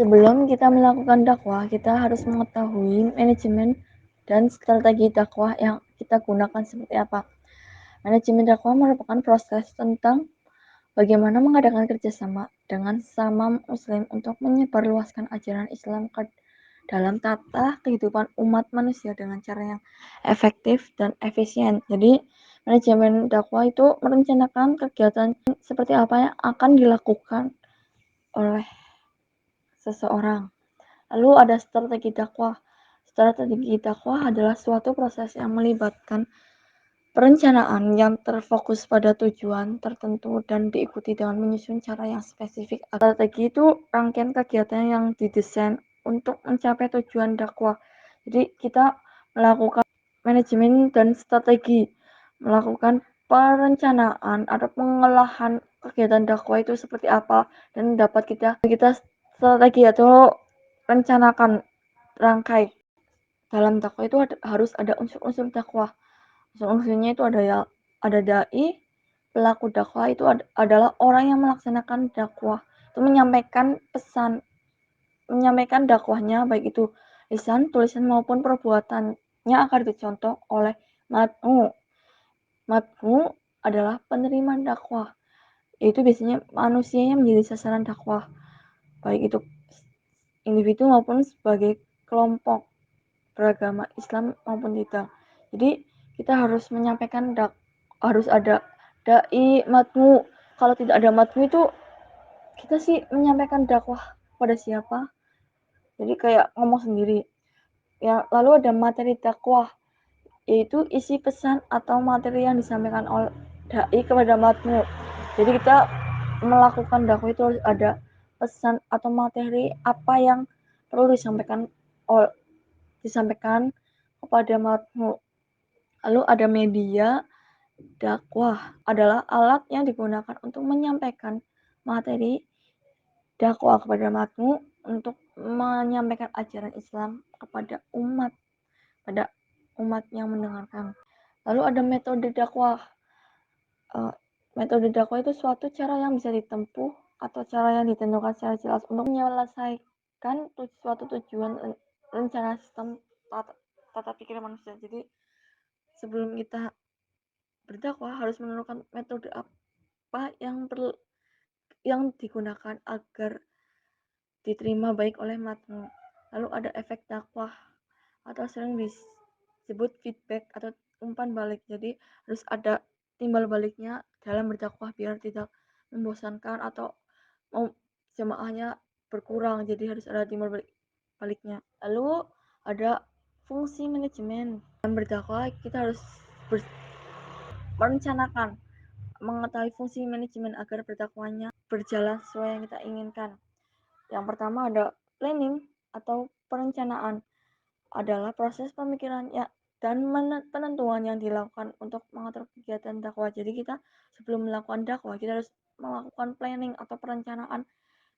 Sebelum kita melakukan dakwah, kita harus mengetahui manajemen dan strategi dakwah yang kita gunakan seperti apa. Manajemen dakwah merupakan proses tentang bagaimana mengadakan kerjasama dengan sesama muslim untuk menyebarluaskan ajaran Islam ke dalam tata kehidupan umat manusia dengan cara yang efektif dan efisien. Jadi, manajemen dakwah itu merencanakan kegiatan seperti apa yang akan dilakukan oleh seseorang. Lalu ada strategi dakwah. Strategi dakwah adalah suatu proses yang melibatkan perencanaan yang terfokus pada tujuan tertentu dan diikuti dengan menyusun cara yang spesifik. Strategi itu rangkaian kegiatan yang didesain untuk mencapai tujuan dakwah. Jadi kita melakukan manajemen dan strategi, melakukan perencanaan atau pengolahan kegiatan dakwah itu seperti apa dan dapat kita strategi atau rencanakan rangkai. Dalam dakwah itu harus ada unsur-unsur dakwah. Unsur-unsurnya itu ada dai, pelaku dakwah itu adalah orang yang melaksanakan dakwah, itu menyampaikan pesan, menyampaikan dakwahnya baik itu lisan, tulisan maupun perbuatannya akan dicontoh oleh mat'u. Mat'u adalah penerima dakwah, yaitu biasanya manusia yang menjadi sasaran dakwah, baik itu individu maupun sebagai kelompok beragama Islam maupun tidak. Jadi kita harus menyampaikan harus ada dai, matmu. Kalau tidak ada matmu itu kita sih menyampaikan dakwah pada siapa? Jadi kayak ngomong sendiri. Ya, lalu ada materi dakwah, yaitu isi pesan atau materi yang disampaikan oleh dai kepada matmu. Jadi kita melakukan dakwah itu harus ada pesan atau materi apa yang perlu disampaikan kepada matmu. Lalu ada media dakwah adalah alat yang digunakan untuk menyampaikan materi dakwah kepada matmu untuk menyampaikan ajaran Islam kepada umat yang mendengarkan. Lalu ada metode dakwah. Metode dakwah itu suatu cara yang bisa ditempuh atau cara yang ditentukan secara jelas untuk menyelesaikan suatu tujuan rencana sistem tata pikir manusia. Jadi sebelum kita berdakwah harus menentukan metode apa yang digunakan agar diterima baik oleh matmu. Lalu ada efek dakwah atau sering disebut feedback atau umpan balik. Jadi harus ada timbal baliknya dalam berdakwah biar tidak membosankan atau jemaahnya berkurang. Jadi harus ada timbal baliknya. Lalu ada fungsi manajemen. Dalam berdakwah kita harus merencanakan, mengetahui fungsi manajemen agar berdakwahnya berjalan sesuai yang kita inginkan. Yang pertama ada planning atau perencanaan, adalah proses pemikiran dan penentuan yang dilakukan untuk mengatur kegiatan dakwah. Jadi kita sebelum melakukan dakwah kita harus melakukan planning atau perencanaan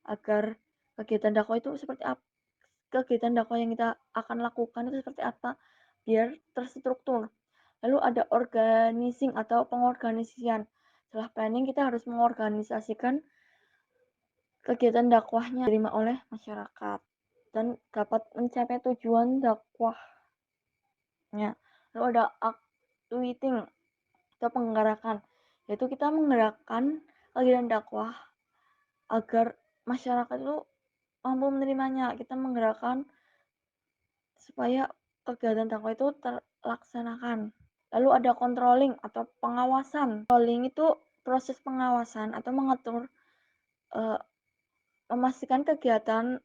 agar kegiatan dakwah itu seperti apa, kegiatan dakwah yang kita akan lakukan itu seperti apa biar terstruktur. Lalu ada organizing atau pengorganisasian. Setelah planning kita harus mengorganisasikan kegiatan dakwahnya diterima oleh masyarakat dan dapat mencapai tujuan dakwahnya. Lalu ada activating atau penggerakan, yaitu kita menggerakkan kegiatan dakwah agar masyarakat itu mampu menerimanya. Kita menggerakkan supaya kegiatan dakwah itu terlaksanakan. Lalu ada controlling atau pengawasan. Controlling itu proses pengawasan atau mengatur, memastikan kegiatan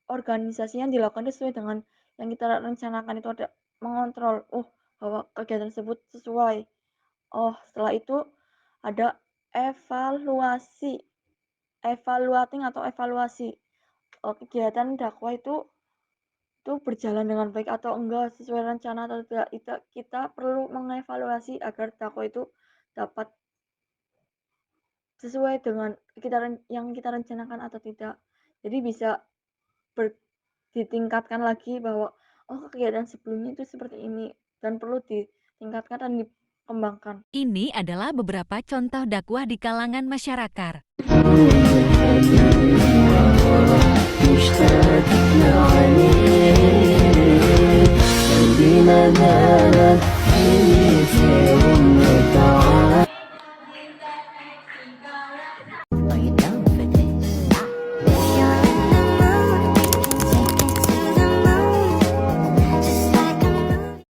organisasi yang dilakukan sesuai dengan yang kita rencanakan. Itu ada mengontrol bahwa kegiatan tersebut sesuai. Setelah itu ada evaluasi kegiatan dakwah itu berjalan dengan baik atau enggak, sesuai rencana atau tidak. Kita perlu mengevaluasi agar dakwah itu dapat sesuai dengan yang kita rencanakan atau tidak. Jadi bisa ditingkatkan lagi bahwa kegiatan sebelumnya itu seperti ini dan perlu ditingkatkan dan dikembangkan. Ini adalah beberapa contoh dakwah di kalangan masyarakat. مشتاق لعينيك قلبي ما زالت عيني في غمة